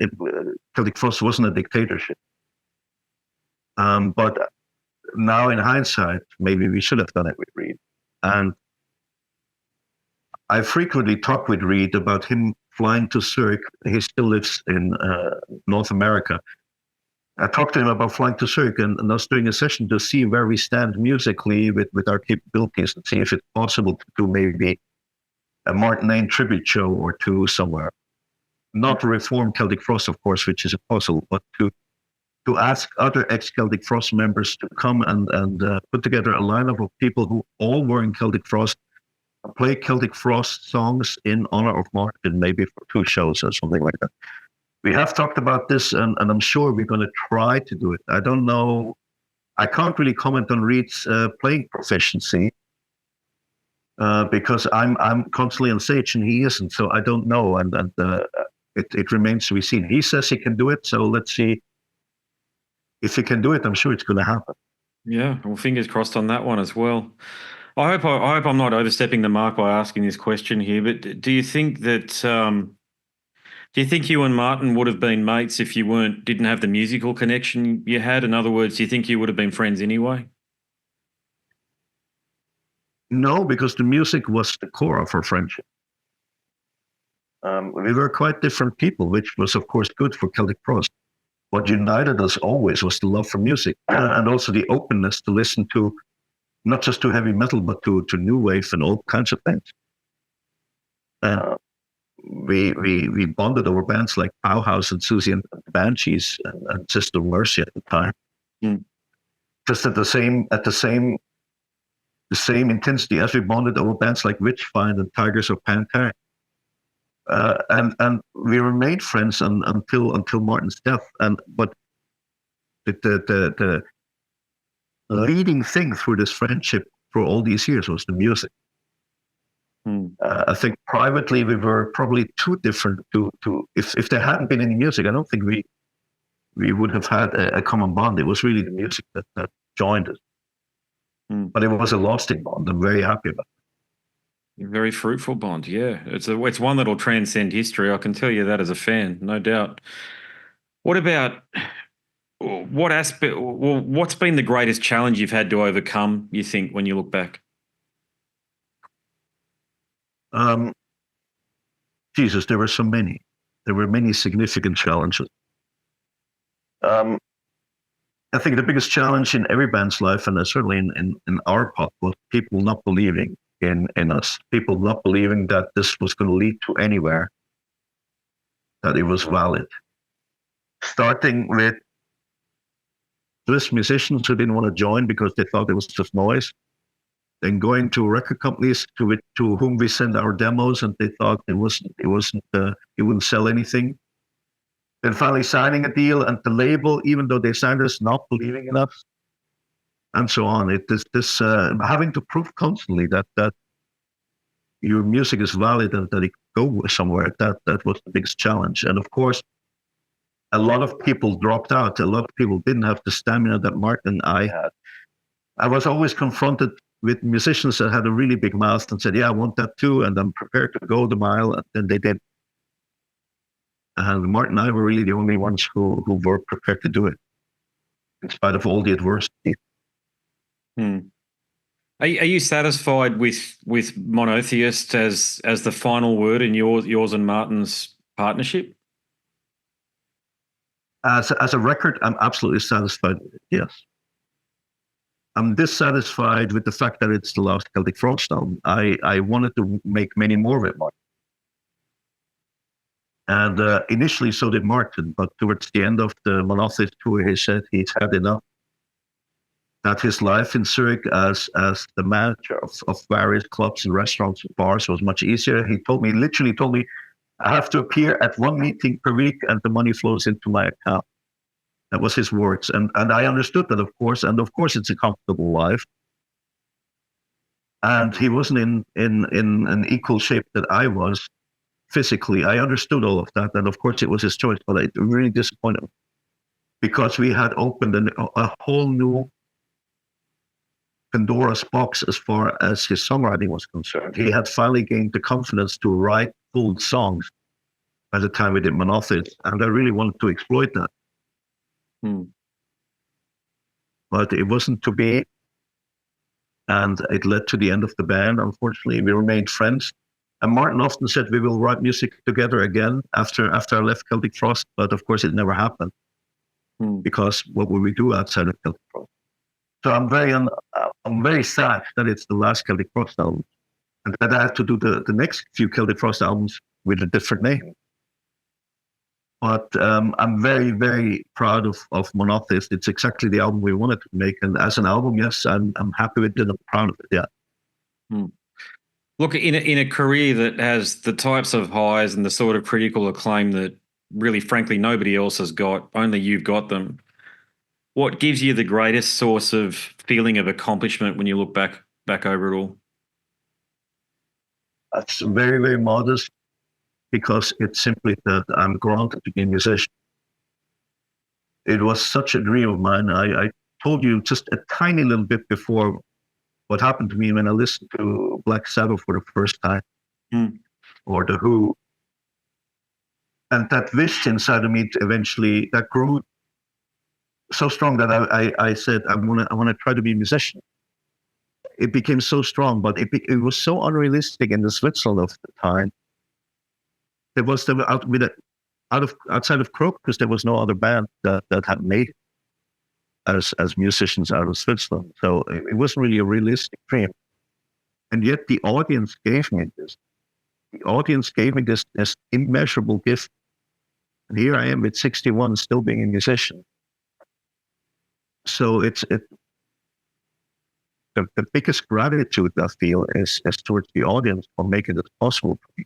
Celtic Frost wasn't a dictatorship. But now in hindsight, maybe we should have done it with Reed. And I frequently talk with Reed about him flying to Zurich. He still lives in North America. I talked to him about flying to Zurich and us doing a session to see where we stand musically with our capabilities, and see if it's possible to do maybe a Martin Ain tribute show or two somewhere. Not to reform Celtic Frost, of course, which is impossible, but to ask other ex-Celtic Frost members to come and put together a lineup of people who all were in Celtic Frost, play Celtic Frost songs in honor of Martin, maybe for 2 shows or something like that. We have talked about this, and I'm sure we're going to try to do it. I don't know. I can't really comment on Reed's playing proficiency because I'm constantly on stage and he isn't, so I don't know, and it remains to be seen. He says he can do it, so let's see. If he can do it, I'm sure it's going to happen. Yeah, well, fingers crossed on that one as well. I hope I'm not overstepping the mark by asking this question here, but do you think that do you think you and Martin would have been mates if you didn't have the musical connection you had? In other words, do you think you would have been friends anyway? No, because the music was the core of our friendship. We were quite different people, which was, of course, good for Celtic Frost. What united us always was the love for music and also the openness to listen to not just to heavy metal, but to new wave and all kinds of things. We bonded over bands like Bauhaus and Susie and the Banshees and Sister Mercy at the time. Just at the same intensity as we bonded over bands like Witchfind and Tigers of Panthère. And we remained friends until Martin's death. But the leading thing through this friendship for all these years was the music. I think privately we were probably too different to if there hadn't been any music, I don't think we would have had a common bond. It was really the music that joined us. But it was a lasting bond. I'm very happy about it. A very fruitful bond, yeah. It's one that'll transcend history. I can tell you that as a fan, no doubt. What about what aspect? Well, what's been the greatest challenge you've had to overcome, you think, when you look back? Jesus, there were so many. There were many significant challenges. I think the biggest challenge in every band's life, and certainly in our pop, was people not believing in us. People not believing that this was going to lead to anywhere, that it was valid. Starting with Swiss musicians who didn't want to join because they thought it was just noise. Then going to record companies to whom we send our demos, and they thought it wouldn't sell anything. Then finally signing a deal, and the label, even though they signed us, not believing in us, and so on. This having to prove constantly that your music is valid and that it can go somewhere. That was the biggest challenge. And of course, a lot of people dropped out. A lot of people didn't have the stamina that Martin and I had. I was always confronted with musicians that had a really big mouth and said, "Yeah, I want that too, and I'm prepared to go the mile." And then they did. And Martin and I were really the only ones who were prepared to do it, in spite of all the adversity. Are you satisfied with Monotheist as the final word in yours and Martin's partnership? As a record, I'm absolutely satisfied with it, yes. I'm dissatisfied with the fact that it's the last Celtic Frost album. I wanted to make many more with Martin. And initially so did Martin, but towards the end of the Monotheist tour, he said he's had enough. That his life in Zurich as the manager of various clubs and restaurants and bars was much easier. He literally told me, I have to appear at one meeting per week and the money flows into my account. That was his words. And I understood that, of course. And of course, it's a comfortable life. And he wasn't in an equal shape that I was physically. I understood all of that. And of course, it was his choice. But it really disappointed me because we had opened a whole new Pandora's box as far as his songwriting was concerned. He had finally gained the confidence to write full songs by the time we did Monotheist. And I really wanted to exploit that. But it wasn't to be, and it led to the end of the band. Unfortunately, we remained friends. And Martin often said we will write music together again after I left Celtic Frost, but of course it never happened because what would we do outside of Celtic Frost? So I'm very sad that it's the last Celtic Frost album, and that I have to do the next few Celtic Frost albums with a different name. But I'm very, very proud of Monotheist. It's exactly the album we wanted to make. And as an album, yes, I'm happy with it. I'm proud of it, yeah. Look, in a career that has the types of highs and the sort of critical acclaim that really, frankly, nobody else has got, only you've got them, what gives you the greatest source of feeling of accomplishment when you look back over it all? That's very, very modest. Because it's simply that I'm granted to be a musician. It was such a dream of mine. I told you just a tiny little bit before what happened to me when I listened to Black Sabbath for the first time, or The Who. And that wish inside of me eventually, that grew so strong that I said, I want to try to be a musician. It became so strong, but it was so unrealistic in the Switzerland of the time there was outside of Croak, because there was no other band that had made it as musicians out of Switzerland. So it wasn't really a realistic dream. And yet the audience gave me this. The audience gave me this immeasurable gift. And here I am at 61, still being a musician. So the biggest gratitude I feel is towards the audience for making this possible for me.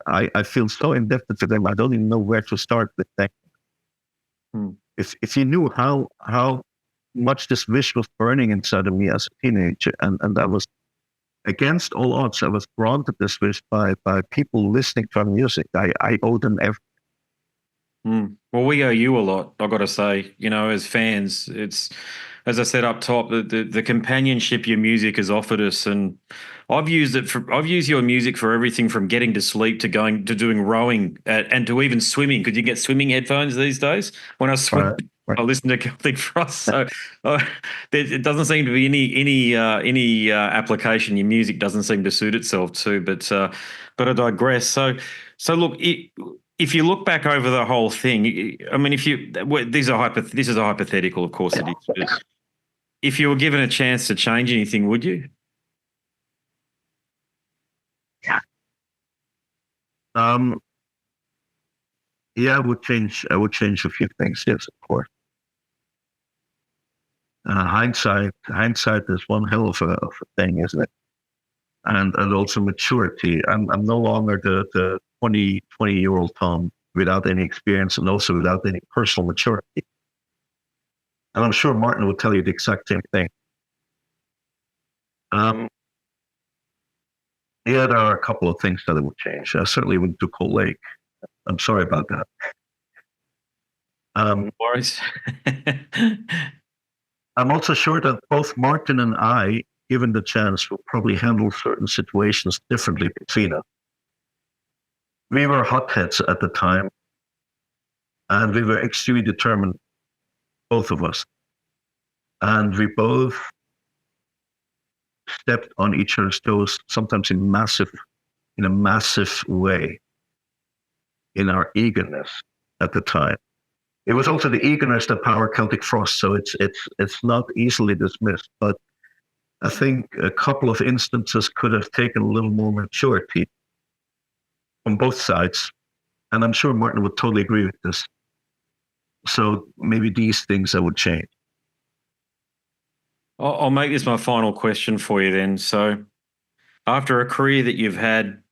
I feel so indebted to them. I don't even know where to start with that. If you knew how much this wish was burning inside of me as a teenager, and I was against all odds, I was granted this wish by people listening to our music. I owe them everything. Well, we owe you a lot, I've got to say. As fans, it's, as I said up top, the companionship your music has offered us, and I've used your music for everything from getting to sleep to going to doing rowing and to even swimming. Could you get swimming headphones these days? When I swim, right. I listen to Celtic Frost. So it doesn't seem to be any application your music doesn't seem to suit itself to. But I digress. So look. If you look back over the whole thing, I mean, this is a hypothetical, of course it is. But if you were given a chance to change anything, would you? Yeah. Yeah, I would change a few things. Yes, of course. Hindsight is one hell of a thing, isn't it? And also maturity. I'm no longer the 20-year-old Tom without any experience and also without any personal maturity. And I'm sure Martin will tell you the exact same thing. Yeah, there are a couple of things that I would change. I certainly wouldn't do Cold Lake. I'm sorry about that. Worries. I'm also sure that both Martin and I, given the chance, will probably handle certain situations differently between us. We were hotheads at the time, and we were extremely determined, both of us. And we both stepped on each other's toes, sometimes in a massive way, in our eagerness at the time. It was also the eagerness that powered Celtic Frost, so it's not easily dismissed. But I think a couple of instances could have taken a little more maturity on both sides, and I'm sure Martin would totally agree with this. So maybe these things I would change. I'll make this my final question for you then. So after a career that you've had,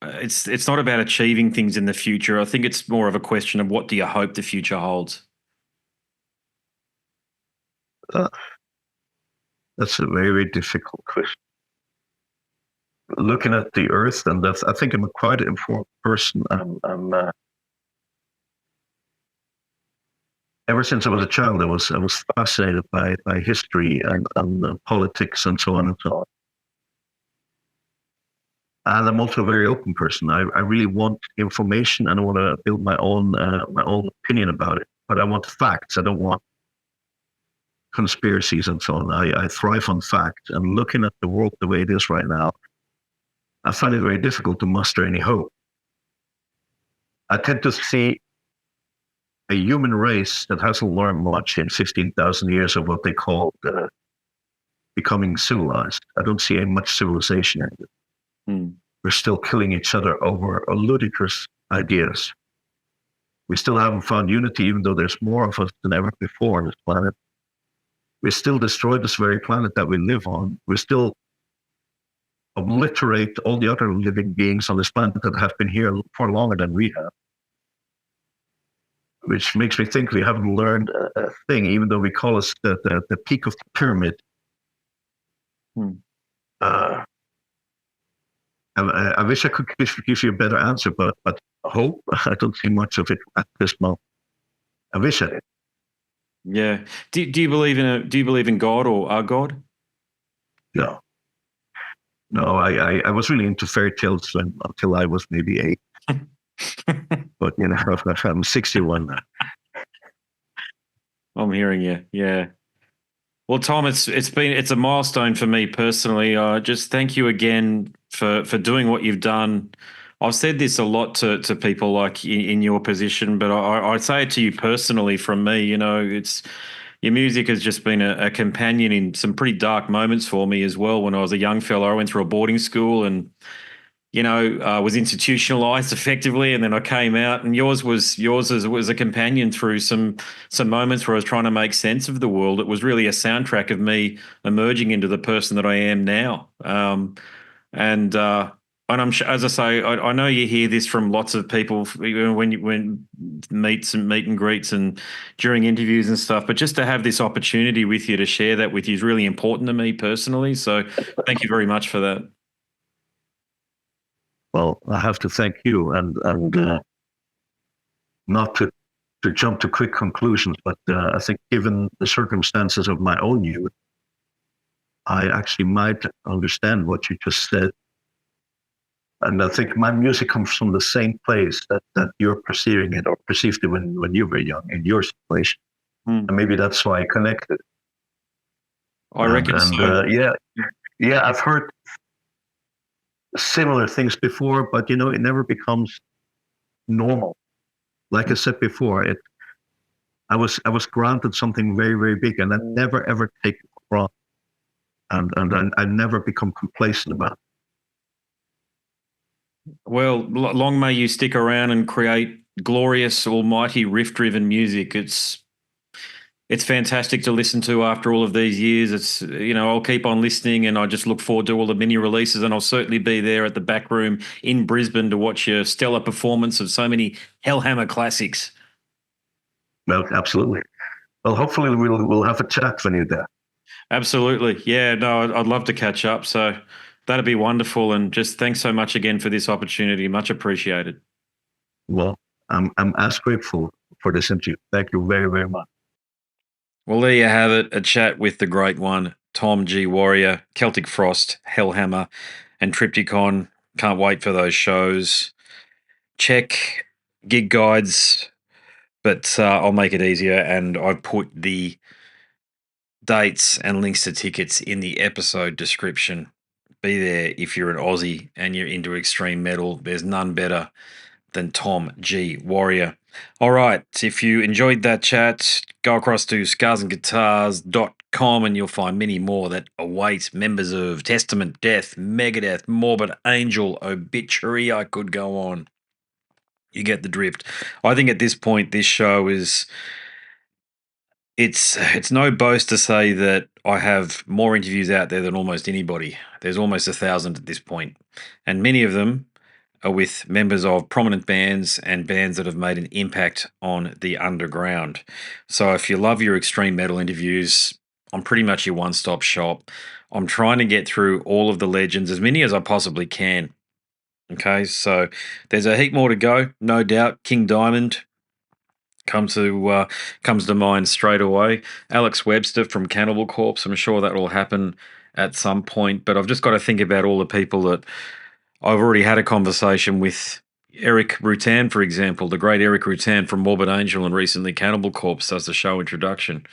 it's not about achieving things in the future. I think it's more of a question of what do you hope the future holds? That's a very, very difficult question. Looking at the earth, and I think I'm a quite informed person. Ever since I was a child, I was fascinated by history and politics and so on and so on. And I'm also a very open person. I really want information, and I want to build my own opinion about it. But I want facts. I don't want conspiracies and so on. I thrive on facts. And looking at the world the way it is right now, I find it very difficult to muster any hope. I tend to see a human race that hasn't learned much in 15,000 years of what they call becoming civilized. I don't see much civilization in it. We're still killing each other over ludicrous ideas. We still haven't found unity, even though there's more of us than ever before on this planet. We still destroy this very planet that we live on. We still obliterate all the other living beings on this planet that have been here far longer than we have. Which makes me think we haven't learned a thing, even though we call us the peak of the pyramid. I wish I could give you a better answer, but hope, I don't see much of it at this moment. I wish I did. Yeah. Do you believe in God or a God? No. No, I was really into fairy tales until I was maybe 8. But I'm 61 now. I'm hearing you. Yeah. Well, Tom, it's a milestone for me personally. Just thank you again for doing what you've done. I've said this a lot to people like in your position, but I say it to you personally from me. You know, it's your music has just been a companion in some pretty dark moments for me as well. When I was a young fella, I went through a boarding school and, you know, was institutionalized effectively, and then I came out. And yours was a companion through some moments where I was trying to make sense of the world. It was really a soundtrack of me emerging into the person that I am now. And I'm sure, as I say, I know you hear this from lots of people when meet and greets and during interviews and stuff. But just to have this opportunity with you to share that with you is really important to me personally. So thank you very much for that. Well, I have to thank you, and not to jump to quick conclusions, but I think given the circumstances of my own youth, I actually might understand what you just said. And I think my music comes from the same place that you're perceiving it or perceived it when you were young in your situation. And maybe that's why I connected. I reckon so. Yeah, I've heard similar things before, but you know, it never becomes normal. Like I said before, I was granted something very, very big, and I never ever take it for granted, and I never become complacent about it. Well, long may you stick around and create glorious, almighty, riff-driven music. It's fantastic to listen to after all of these years. It's, you know, I'll keep on listening, and I just look forward to all the mini releases, and I'll certainly be there at the back room in Brisbane to watch your stellar performance of so many Hellhammer classics. Well, absolutely. Well, hopefully we'll have a chat when you're there. Absolutely. Yeah, no, I'd love to catch up. So that'd be wonderful. And just thanks so much again for this opportunity. Much appreciated. Well, I'm as grateful for this interview. Thank you very, very much. Well, there you have it, a chat with the great one, Tom G. Warrior, Celtic Frost, Hellhammer, and Triptykon. Can't wait for those shows. Check gig guides, but I'll make it easier, and I've put the dates and links to tickets in the episode description. Be there if you're an Aussie and you're into extreme metal. There's none better than Tom G. Warrior. All right, if you enjoyed that chat, go across to scarsandguitars.com and you'll find many more that await members of Testament, Death, Megadeth, Morbid Angel, Obituary. I could go on. You get the drift. I think at this point, this show is... It's no boast to say that I have more interviews out there than almost anybody. There's almost 1,000 at this point, and many of them are with members of prominent bands and bands that have made an impact on the underground. So if you love your extreme metal interviews, I'm pretty much your one-stop shop. I'm trying to get through all of the legends, as many as I possibly can. Okay, so there's a heap more to go, no doubt. King Diamond comes to mind straight away. Alex Webster from Cannibal Corpse. I'm sure that will happen at some point, but I've just got to think about all the people that I've already had a conversation with. Eric Rutan, for example, the great Eric Rutan from Morbid Angel and recently Cannibal Corpse does the show introduction.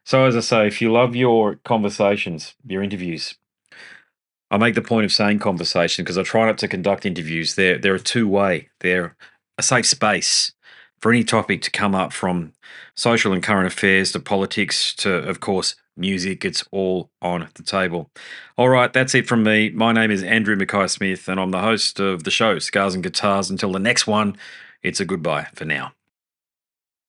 So as I say, if you love your conversations, your interviews, I make the point of saying conversation because I try not to conduct interviews. They're a two-way. They're a safe space for any topic to come up, from social and current affairs to politics to, of course, music. It's all on the table. All right, that's it from me. My name is Andrew Mackay Smith, and I'm the host of the show, Scars and Guitars. Until the next one, it's a goodbye for now.